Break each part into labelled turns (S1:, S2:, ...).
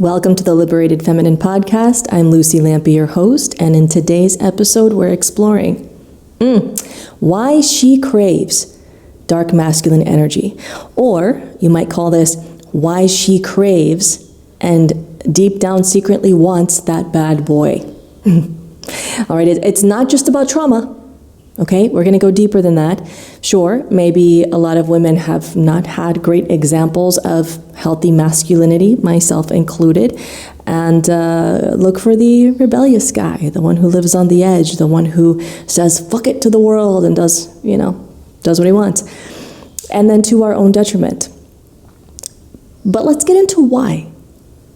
S1: Welcome to the Liberated Feminine Podcast. I'm Lucy Lampe, your host, and in today's episode, we're exploring why she craves dark masculine energy. Or you might call this why she craves and deep down secretly wants that bad boy. All right, it's not just about trauma. Okay, we're going to go deeper than that. Sure, maybe a lot of women have not had great examples of healthy masculinity, myself included, and look for the rebellious guy, the one who lives on the edge, the one who says fuck it to the world and does what he wants, and then to our own detriment. But let's get into why.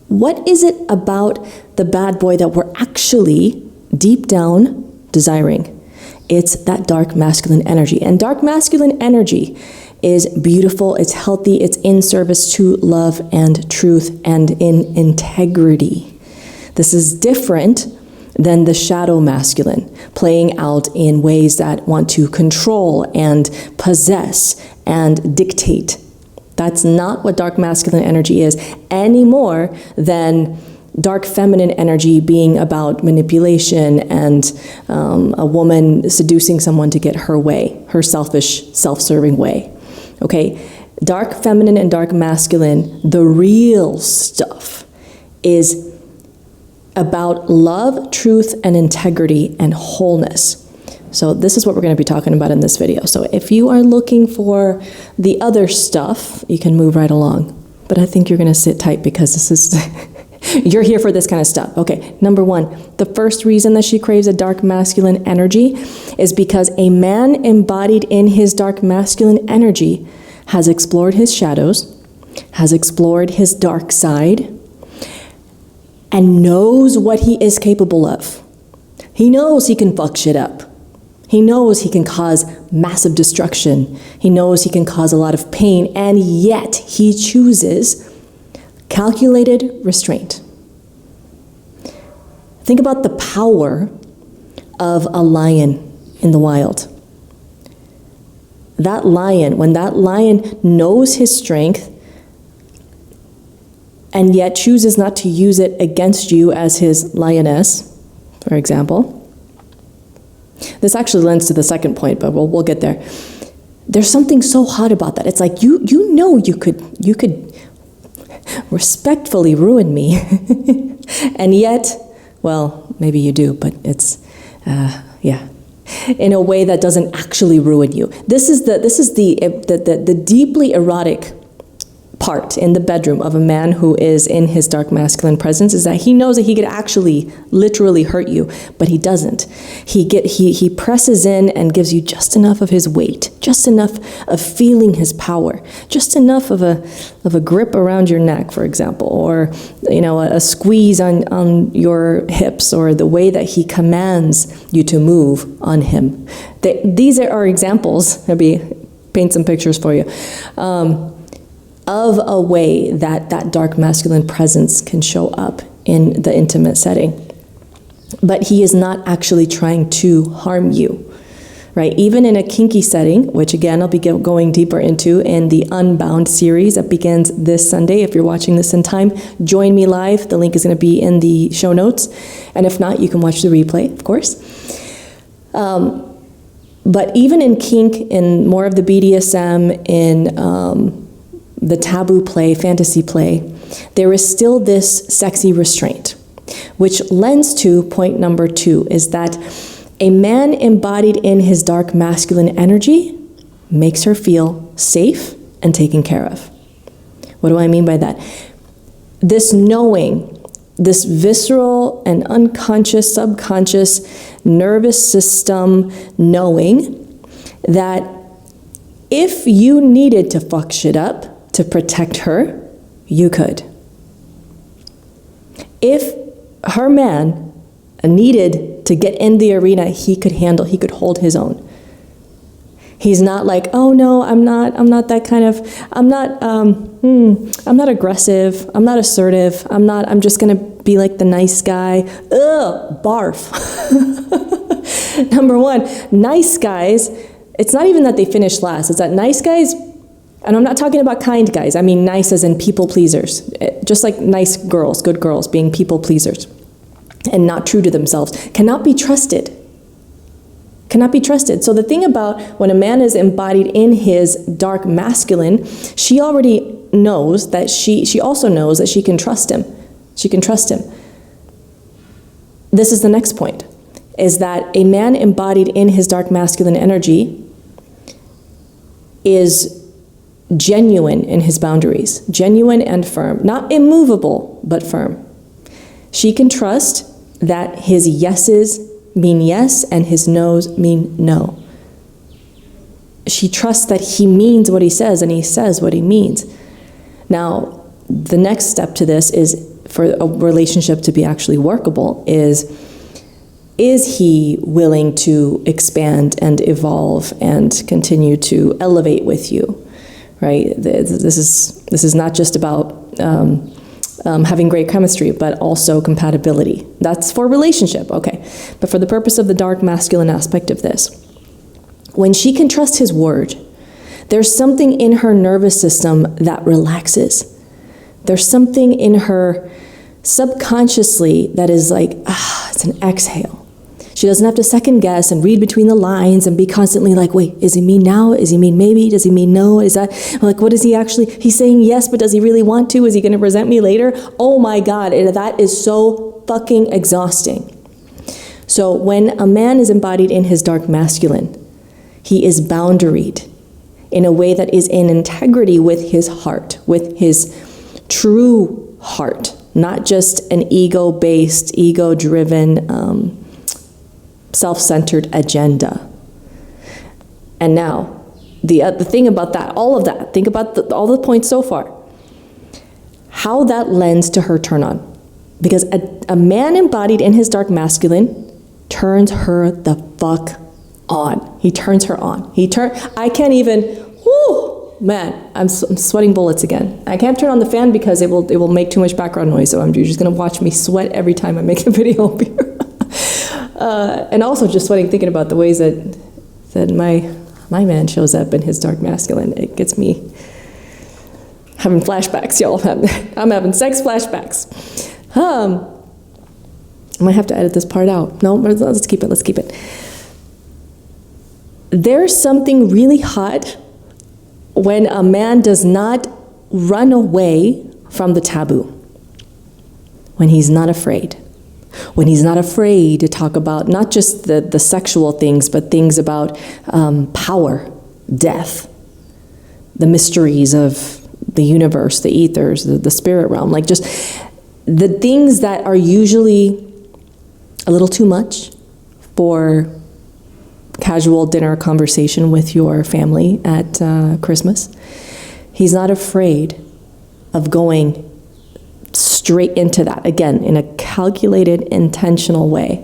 S1: What is it about the bad boy that we're actually deep down desiring? It's that dark masculine energy. And dark masculine energy is beautiful, it's healthy, it's in service to love and truth and in integrity. This is different than the shadow masculine, playing out in ways that want to control and possess and dictate. That's not what dark masculine energy is, any more than dark feminine energy being about manipulation and a woman seducing someone to get her way, her selfish, self-serving way. Okay, dark feminine and dark masculine, the real stuff is about love, truth, and integrity and wholeness. So this is what we're going to be talking about in this video. So if you are looking for the other stuff, you can move right along. But I think you're going to sit tight because this is... You're here for this kind of stuff. Okay, number one, the first reason that she craves a dark masculine energy is because a man embodied in his dark masculine energy has explored his shadows, has explored his dark side, and knows what he is capable of. He knows he can fuck shit up. He knows he can cause massive destruction. He knows he can cause a lot of pain, and yet he chooses calculated restraint. Think about the power of a lion in the wild. That lion, when that lion knows his strength and yet chooses not to use it against you as his lioness, for example. This actually lends to the second point, but we'll get there. There's something so hot about that. It's like you know you could respectfully ruin me. And yet, well, maybe you do, but it's, in a way that doesn't actually ruin you. This is the deeply erotic part in the bedroom of a man who is in his dark masculine presence, is that he knows that he could actually literally hurt you, but he doesn't. He presses in and gives you just enough of his weight, just enough of feeling his power, just enough of a grip around your neck, for example, or a squeeze on your hips, or the way that he commands you to move on him. These are examples. Maybe paint some pictures for you. Of a way that dark masculine presence can show up in the intimate setting. But he is not actually trying to harm you, right? Even in a kinky setting, which again, I'll be going deeper into in the Unbound series that begins this Sunday. If you're watching this in time, join me live. The link is going to be in the show notes. And if not, you can watch the replay, of course. But even in kink, in more of the BDSM, in the taboo play, fantasy play, there is still this sexy restraint, which lends to point number 2, is that a man embodied in his dark masculine energy makes her feel safe and taken care of. What do I mean by that? This knowing, this visceral and unconscious, subconscious nervous system knowing that if you needed to fuck shit up to protect her, you could. If her man needed to get in the arena, he could hold his own. He's not like, oh no, I'm not that kind of, I'm not aggressive, I'm not assertive, I'm just gonna be like the nice guy. Ugh, barf. Number one, nice guys, it's not even that they finish last, it's that nice guys And I'm not talking about kind guys. I mean nice as in people pleasers. Just like nice girls, good girls, being people pleasers and not true to themselves, cannot be trusted. Cannot be trusted. So the thing about when a man is embodied in his dark masculine, she already knows that she also knows that she can trust him. She can trust him. This is the next point, is that a man embodied in his dark masculine energy is genuine in his boundaries, genuine and firm, not immovable, but firm. She can trust that his yeses mean yes and his no's mean no. She trusts that he means what he says and he says what he means. Now, the next step to this is, for a relationship to be actually workable, is he willing to expand and evolve and continue to elevate with you, right? This is not just about having great chemistry, but also compatibility. That's for relationship, okay. But for the purpose of the dark masculine aspect of this, when she can trust his word, there's something in her nervous system that relaxes. There's something in her subconsciously that is like, it's an exhale. She doesn't have to second guess and read between the lines and be constantly like, wait, is he mean now? Is he mean maybe? Does he mean no? Is that, like, what is he actually, he's saying yes, but does he really want to? Is he gonna resent me later? Oh my God, that is so fucking exhausting. So when a man is embodied in his dark masculine, he is boundaried in a way that is in integrity with his heart, with his true heart, not just an ego-based, ego-driven, self-centered agenda. And now, the thing about that, all of that, think about all the points so far, how that lends to her turn on. Because a man embodied in his dark masculine turns her the fuck on. He turns her on. I can't even, man, I'm sweating bullets again. I can't turn on the fan because it will make too much background noise, so you're just gonna watch me sweat every time I make a video here. And also just sweating thinking about the ways that my man shows up in his dark masculine. It gets me having flashbacks, y'all. I'm having sex flashbacks. I might have to edit this part out. No, let's keep it. There's something really hot when a man does not run away from the taboo. When he's not afraid. When he's not afraid to talk about not just the sexual things, but things about power, death, the mysteries of the universe, the ethers, the spirit realm, like just the things that are usually a little too much for casual dinner conversation with your family at Christmas. He's not afraid of going straight into that, again, in a calculated, intentional way.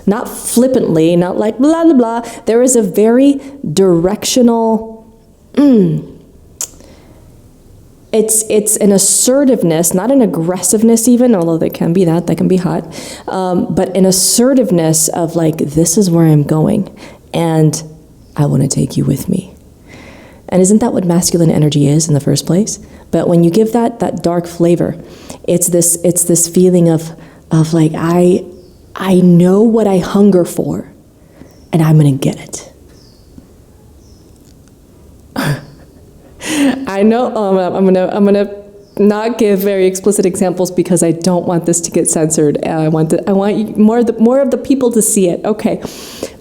S1: Not flippantly, not like blah, blah, blah. There is a very directional, it's an assertiveness, not an aggressiveness even, although that can be that can be hot, but an assertiveness of like, this is where I'm going, and I want to take you with me. And isn't that what masculine energy is in the first place? But when you give that dark flavor, it's this feeling of like, I know what I hunger for, and I'm gonna get it. I know. I'm gonna not give very explicit examples because I don't want this to get censored. I want more of the people to see it. Okay,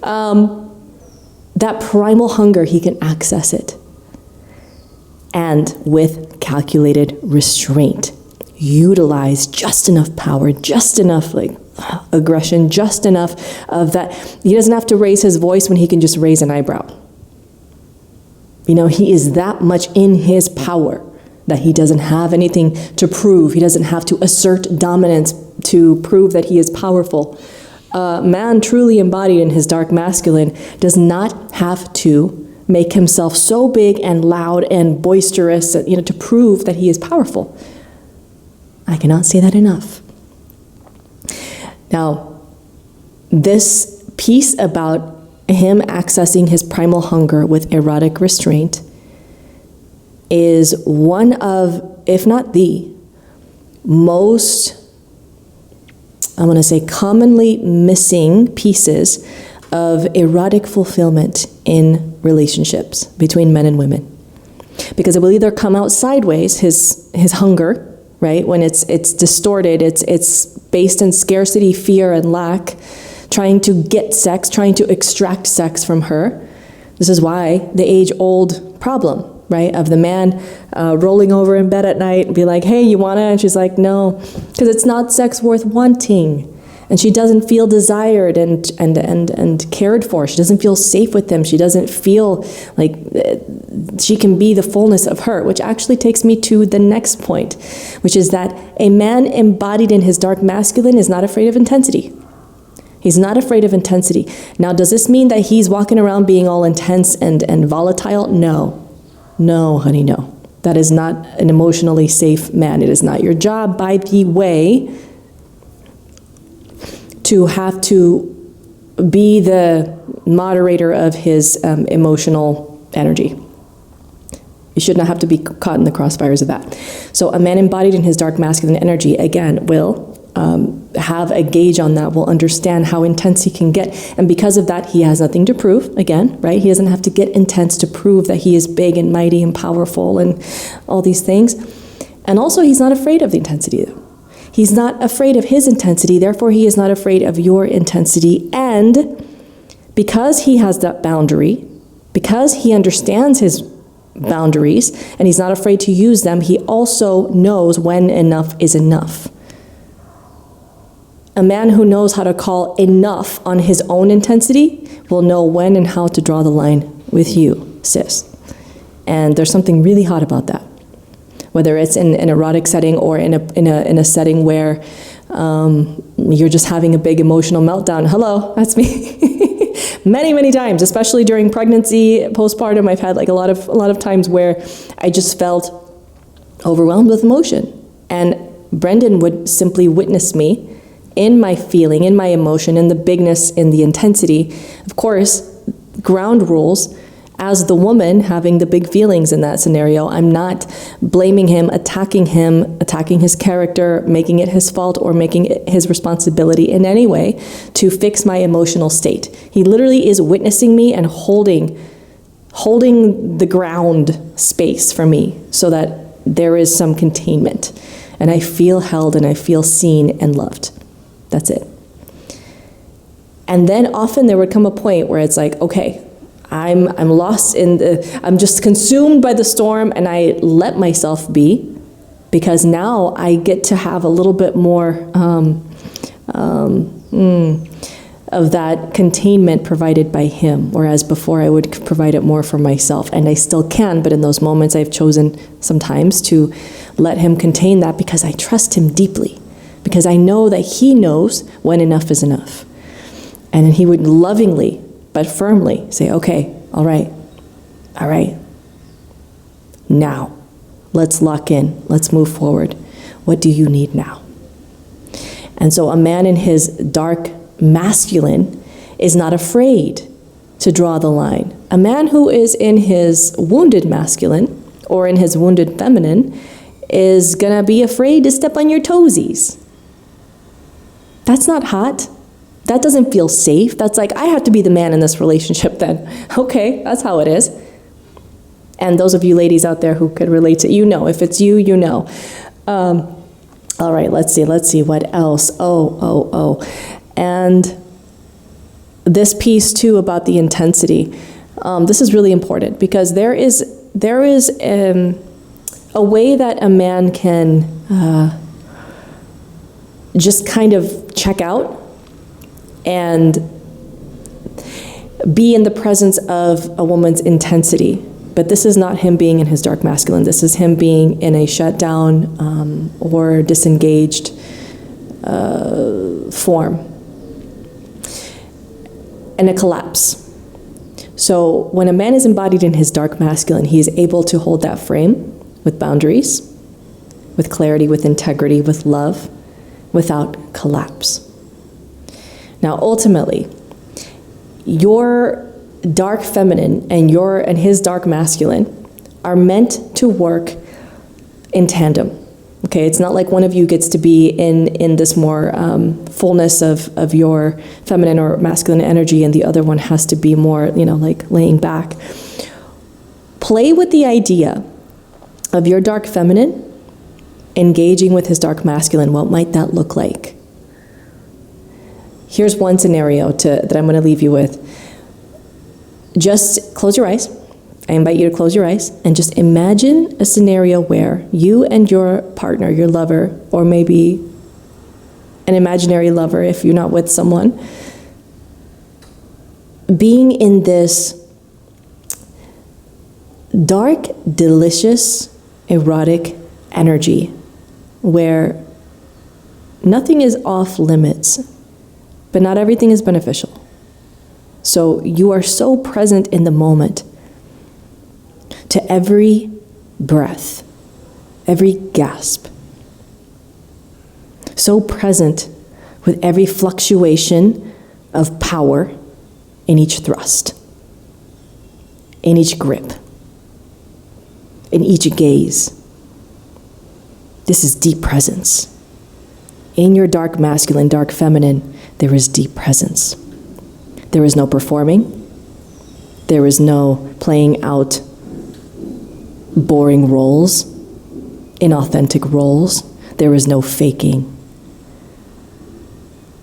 S1: that primal hunger, he can access it, and with calculated restraint, utilize just enough power, just enough like aggression, just enough of that. He doesn't have to raise his voice when he can just raise an eyebrow. You know, he is that much in his power that he doesn't have anything to prove. He doesn't have to assert dominance to prove that he is powerful. Man truly embodied in his dark masculine does not have to make himself so big and loud and boisterous, to prove that he is powerful. I cannot say that enough. Now, this piece about him accessing his primal hunger with erotic restraint is one of, if not the most, I want to say, commonly missing pieces of erotic fulfillment in relationships between men and women. Because it will either come out sideways, his hunger, right? When it's distorted, it's based in scarcity, fear, and lack, trying to get sex, trying to extract sex from her. This is why the age-old problem, right, of the man rolling over in bed at night and be like, hey, you wanna? And she's like, no, because it's not sex worth wanting. And she doesn't feel desired and cared for. She doesn't feel safe with him. She doesn't feel like she can be the fullness of her, which actually takes me to the next point, which is that a man embodied in his dark masculine is not afraid of intensity. He's not afraid of intensity. Now, does this mean that he's walking around being all intense and volatile? No. No, honey, no. That is not an emotionally safe man. It is not your job, by the way, to have to be the moderator of his emotional energy. You should not have to be caught in the crossfires of that. So a man embodied in his dark masculine energy, again, will have a gauge on that, will understand how intense he can get. And because of that, he has nothing to prove, again, right? He doesn't have to get intense to prove that he is big and mighty and powerful and all these things. And also, he's not afraid of the intensity, though. He's not afraid of his intensity, therefore he is not afraid of your intensity. And because he has that boundary, because he understands his boundaries, and he's not afraid to use them, he also knows when enough is enough. A man who knows how to call enough on his own intensity will know when and how to draw the line with you, sis. And there's something really hot about that. Whether it's in an erotic setting or in a setting where you're just having a big emotional meltdown. Hello, that's me. Many times, especially during pregnancy, postpartum, I've had like a lot of times where I just felt overwhelmed with emotion. And Brendan would simply witness me in my feeling, in my emotion, in the bigness, in the intensity. Of course, ground rules. As the woman having the big feelings in that scenario, I'm not blaming him, attacking his character, making it his fault, or making it his responsibility in any way to fix my emotional state. He literally is witnessing me and holding the ground space for me so that there is some containment. And I feel held and I feel seen and loved. That's it. And then often there would come a point where it's like, okay, I'm lost I'm just consumed by the storm, and I let myself be, because now I get to have a little bit more of that containment provided by him, whereas before I would provide it more for myself, and I still can, but in those moments I've chosen sometimes to let him contain that because I trust him deeply, because I know that he knows when enough is enough. And he would lovingly but firmly say, okay, all right, now, let's lock in, let's move forward. What do you need now? And so a man in his dark masculine is not afraid to draw the line. A man who is in his wounded masculine or in his wounded feminine is gonna be afraid to step on your toesies. That's not hot. That doesn't feel safe. That's like, I have to be the man in this relationship then. Okay, that's how it is. And those of you ladies out there who could relate to, you know, if it's you, you know. All right, let's see, what else? And this piece too about the intensity. This is really important because there is a way that a man can just kind of check out and be in the presence of a woman's intensity. But this is not him being in his dark masculine. This is him being in a shutdown or disengaged form. And a collapse. So when a man is embodied in his dark masculine, he is able to hold that frame with boundaries, with clarity, with integrity, with love, without collapse. Now, ultimately, your dark feminine and his dark masculine are meant to work in tandem. Okay, it's not like one of you gets to be in this more fullness of your feminine or masculine energy and the other one has to be more, like laying back. Play with the idea of your dark feminine engaging with his dark masculine. What might that look like? Here's one scenario that I'm going to leave you with. Just close your eyes. I invite you to close your eyes and just imagine a scenario where you and your partner, your lover, or maybe an imaginary lover if you're not with someone, being in this dark, delicious, erotic energy where nothing is off limits, but not everything is beneficial. So you are so present in the moment to every breath, every gasp. So present with every fluctuation of power in each thrust, in each grip, in each gaze. This is deep presence. In your dark masculine, dark feminine, there is deep presence. There is no performing. There is no playing out boring roles, inauthentic roles. There is no faking.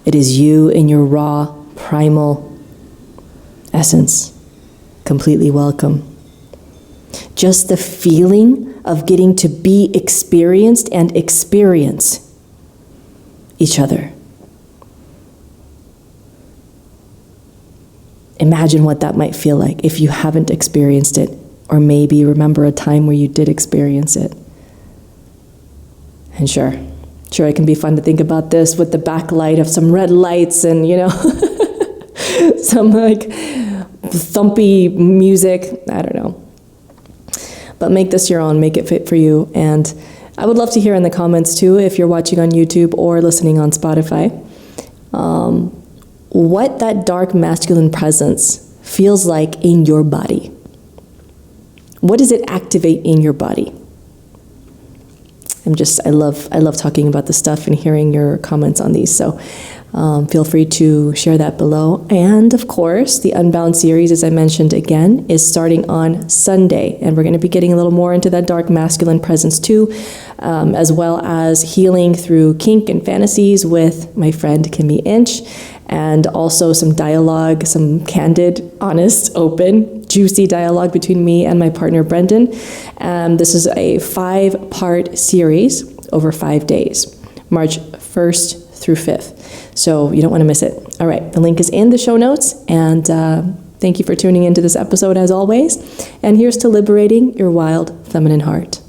S1: It is you in your raw, primal essence, completely welcome. Just the feeling of getting to be experienced and experience each other. Imagine what that might feel like if you haven't experienced it, or maybe remember a time where you did experience it. And sure, it can be fun to think about this with the backlight of some red lights and, some like thumpy music. I don't know. But make this your own, make it fit for you. And I would love to hear in the comments too, if you're watching on YouTube or listening on Spotify, what that dark masculine presence feels like in your body. What does it activate in your body? I love talking about this stuff and hearing your comments on these. So feel free to share that below. And of course, the Unbound series, as I mentioned again, is starting on Sunday. And we're going to be getting a little more into that dark masculine presence too, as well as healing through kink and fantasies with my friend Kimmy Inch. And also some dialogue, some candid, honest, open, juicy dialogue between me and my partner Brendan. This is a 5-part series over 5 days, March 1st through 5th. So you don't want to miss it. All right, the link is in the show notes. And thank you for tuning into this episode as always. And here's to liberating your wild feminine heart.